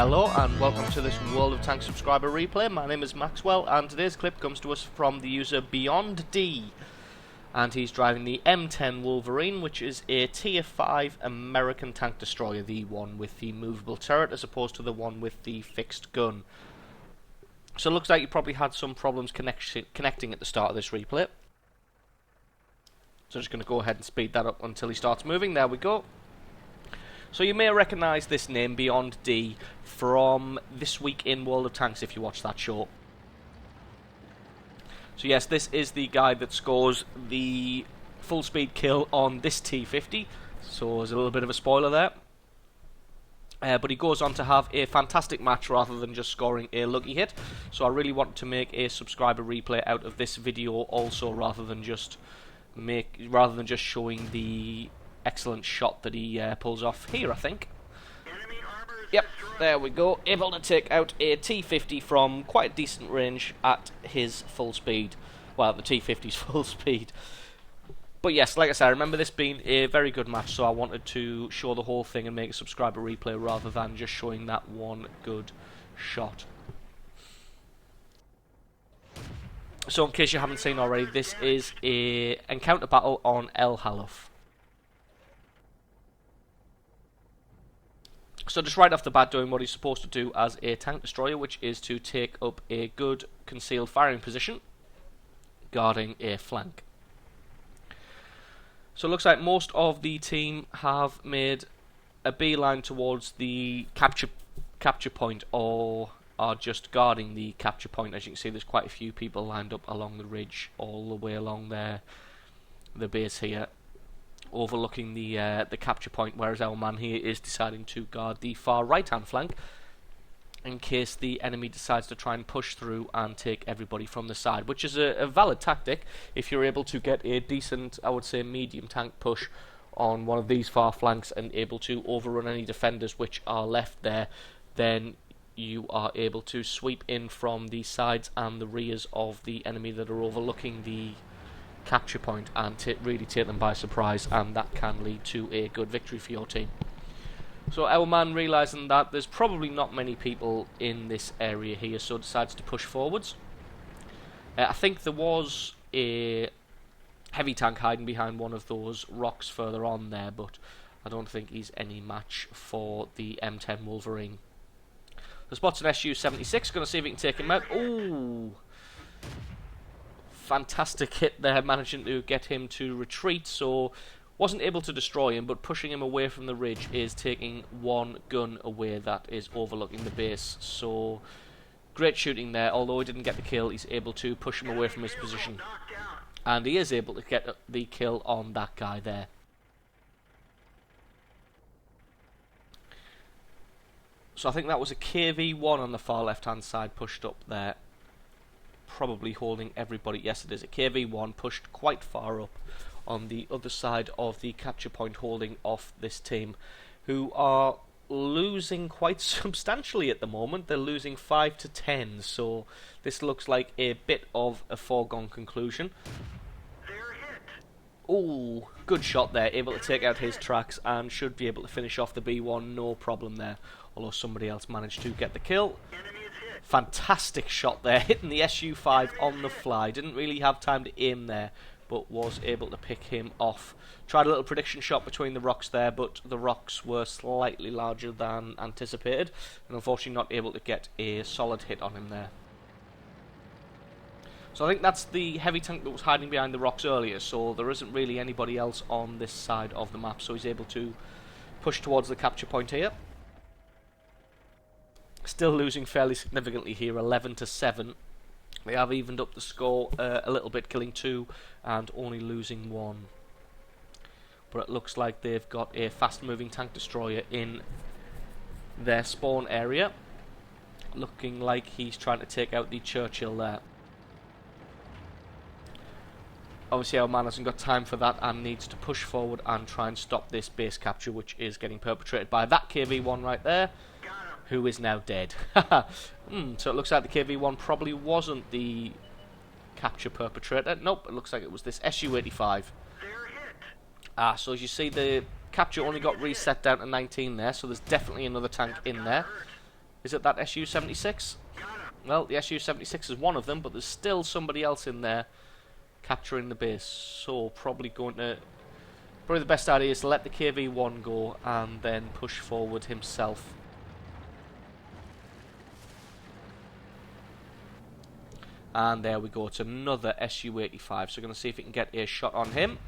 Hello and welcome to this World of Tanks subscriber replay. My name is Maxwell and today's clip comes to us from the user Beyond D. And he's driving the M10 Wolverine, which is a Tier 5 American tank destroyer, the one with the movable turret as opposed to the one with the fixed gun. So it looks like you probably had some problems connecting at the start of this replay. So I'm just going to go ahead and speed that up until he starts moving. There we go. So you may recognise this name, Beyond D, from This Week in World of Tanks if you watch that show. So yes, this is the guy that scores the full speed kill on this T50. So there's a little bit of a spoiler there. But he goes on to have a fantastic match rather than just scoring a lucky hit. So I really want to make a subscriber replay out of this video also, rather than just showing the excellent shot that he pulls off here, I think. Yep, there we go. Able to take out a T50 from quite a decent range at his full speed. Well, the T50's full speed. But yes, like I said, I remember this being a very good match, so I wanted to show the whole thing and make a subscriber replay rather than just showing that one good shot. So in case you haven't seen already, this is a encounter battle on El Halluf. So just right off the bat, doing what he's supposed to do as a tank destroyer, which is to take up a good concealed firing position, guarding a flank. So it looks like most of the team have made a beeline towards the capture point, or are just guarding the capture point. As you can see, there's quite a few people lined up along the ridge, all the way along there, the base here, overlooking the capture point, whereas our man here is deciding to guard the far right hand flank in case the enemy decides to try and push through and take everybody from the side, which is a valid tactic. If you're able to get a decent, I would say medium tank push on one of these far flanks and able to overrun any defenders which are left there, then you are able to sweep in from the sides and the rears of the enemy that are overlooking the capture point and really take them by surprise, and that can lead to a good victory for your team. So our man, realising that there's probably not many people in this area here, so decides to push forwards. I think there was a heavy tank hiding behind one of those rocks further on there, but I don't think he's any match for the M10 Wolverine. The spot's an SU-76, going to see if he can take him out. Ooh! Fantastic hit there, managing to get him to retreat, so wasn't able to destroy him, but pushing him away from the ridge is taking one gun away that is overlooking the base. So great shooting there. Although he didn't get the kill, he's able to push him away from his position, and he is able to get the kill on that guy there. So I think that was a KV-1 on the far left hand side pushed up there, probably holding everybody. Yes, it is a KV-1 pushed quite far up on the other side of the capture point, holding off this team, who are losing quite substantially at the moment. They're losing 5 to 10, so this looks like a bit of a foregone conclusion. Ooh, good shot there, able to take out his tracks and should be able to finish off the B1, no problem there, although somebody else managed to get the kill. Fantastic shot there, hitting the SU-5 on the fly. Didn't really have time to aim there, but was able to pick him off. Tried a little prediction shot between the rocks there, but the rocks were slightly larger than anticipated, and unfortunately not able to get a solid hit on him there. So I think that's the heavy tank that was hiding behind the rocks earlier, so there isn't really anybody else on this side of the map, so he's able to push towards the capture point here. Still losing fairly significantly here, 11 to 7. They have evened up the score a little bit, killing 2 and only losing 1. But it looks like they've got a fast-moving tank destroyer in their spawn area, looking like he's trying to take out the Churchill there. Obviously our man hasn't got time for that and needs to push forward and try and stop this base capture, which is getting perpetrated by that KV-1 right there, who is now dead. So it looks like the KV-1 probably wasn't the capture perpetrator. Nope, it looks like it was this SU-85. So as you see, the capture only got reset down to 19 there, so there's definitely another tank in there. Is it that SU-76? Well, the SU-76 is one of them, but there's still somebody else in there capturing the base. So probably the best idea is to let the KV-1 go and then push forward himself. And there we go, it's another SU-85. So we're going to see if we can get a shot on him.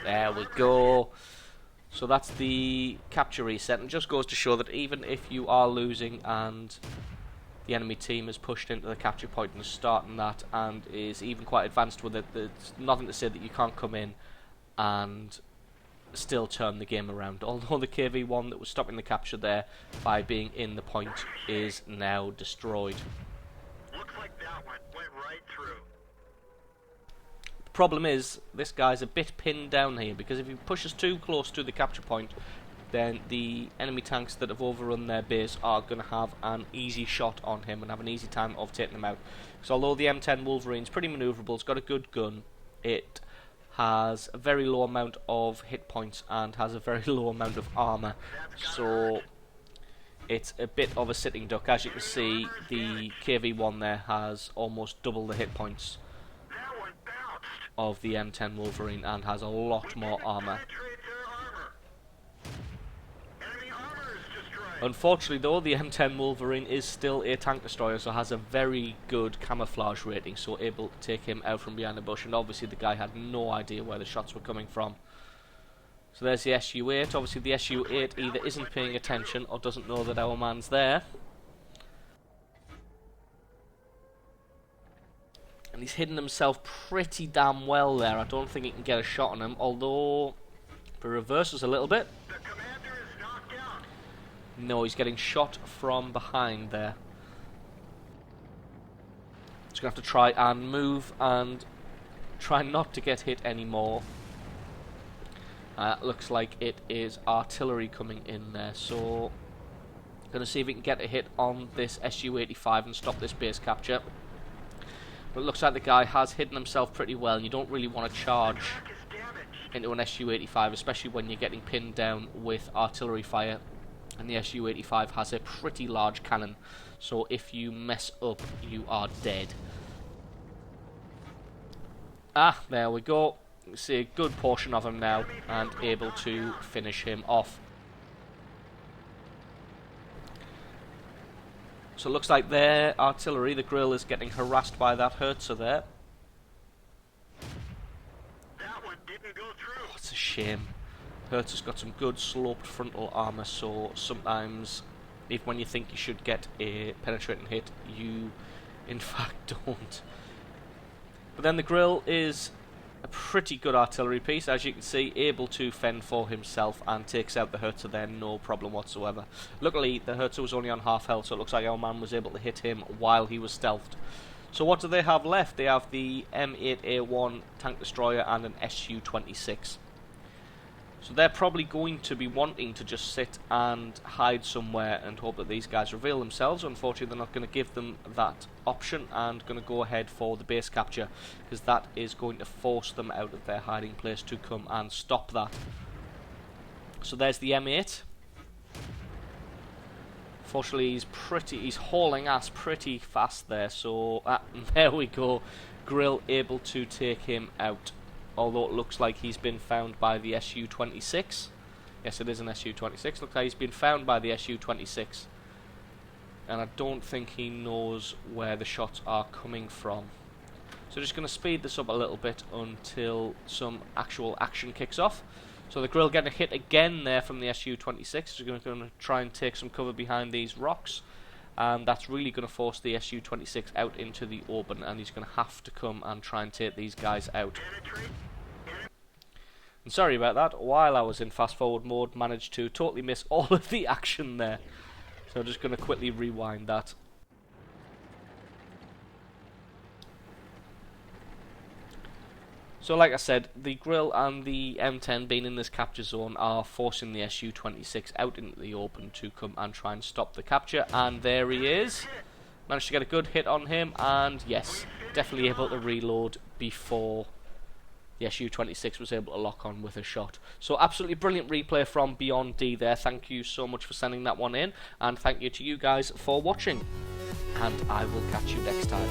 There we go. So that's the capture reset, and it just goes to show that even if you are losing and the enemy team is pushed into the capture point and is starting that and is even quite advanced with it, there's nothing to say that you can't come in and still turn the game around. Although the KV-1 that was stopping the capture there by being in the point is now destroyed. Looks like that one went right through. The problem is, this guy's a bit pinned down here, because if he pushes too close to the capture point, then the enemy tanks that have overrun their base are going to have an easy shot on him and have an easy time of taking him out. Because although the M10 Wolverine is pretty manoeuvrable, it's got a good gun, it has a very low amount of hit points and has a very low amount of armour. So it's a bit of a sitting duck. As you can see, the KV-1 there has almost double the hit points of the M10 Wolverine and has a lot more armour. Unfortunately though, the M10 Wolverine is still a tank destroyer, so has a very good camouflage rating, so able to take him out from behind the bush, and obviously the guy had no idea where the shots were coming from. So there's the SU-8. Obviously the SU-8 either isn't paying attention or doesn't know that our man's there. And he's hidden himself pretty damn well there. I don't think he can get a shot on him, although if it reverses a little bit. No, he's getting shot from behind there. Just going to have to try and move and try not to get hit anymore. Looks like it is artillery coming in there, so going to see if we can get a hit on this SU-85 and stop this base capture. But it looks like the guy has hidden himself pretty well. You don't really want to charge into an SU-85, especially when you're getting pinned down with artillery fire. And the SU-85 has a pretty large cannon, so if you mess up, you are dead. Ah, there we go. You see a good portion of him now, and able to finish him off. So it looks like their artillery, the grill, is getting harassed by that Hurtzer there. That one didn't go through. Oh, it's a shame. Hurtzer's got some good sloped frontal armour, so sometimes, even when you think you should get a penetrating hit, you in fact don't. But then the grill is a pretty good artillery piece, as you can see, able to fend for himself and takes out the Hurtzer there, no problem whatsoever. Luckily, the Hurtzer was only on half health, so it looks like our man was able to hit him while he was stealthed. So what do they have left? They have the M8A1 tank destroyer and an SU-26. So they're probably going to be wanting to just sit and hide somewhere and hope that these guys reveal themselves. Unfortunately, they're not going to give them that option and going to go ahead for the base capture, because that is going to force them out of their hiding place to come and stop that. So there's the M8. Fortunately, he's hauling ass pretty fast there, so there we go. Grill able to take him out. Although it looks like he's been found by the SU-26. Yes, it is an SU-26. Looks like he's been found by the SU-26. And I don't think he knows where the shots are coming from. So just going to speed this up a little bit until some actual action kicks off. So the grill getting a hit again there from the SU-26. He's going to try and take some cover behind these rocks. And that's really going to force the SU-26 out into the open, and he's going to have to come and try and take these guys out. And sorry about that, while I was in fast forward mode, managed to totally miss all of the action there. So I'm just going to quickly rewind that. So like I said, the grill and the M10 being in this capture zone are forcing the SU-26 out into the open to come and try and stop the capture, and there he is. Managed to get a good hit on him, and yes, definitely able to reload before the SU-26 was able to lock on with a shot. So absolutely brilliant replay from Beyond D there. Thank you so much for sending that one in, and thank you to you guys for watching, and I will catch you next time.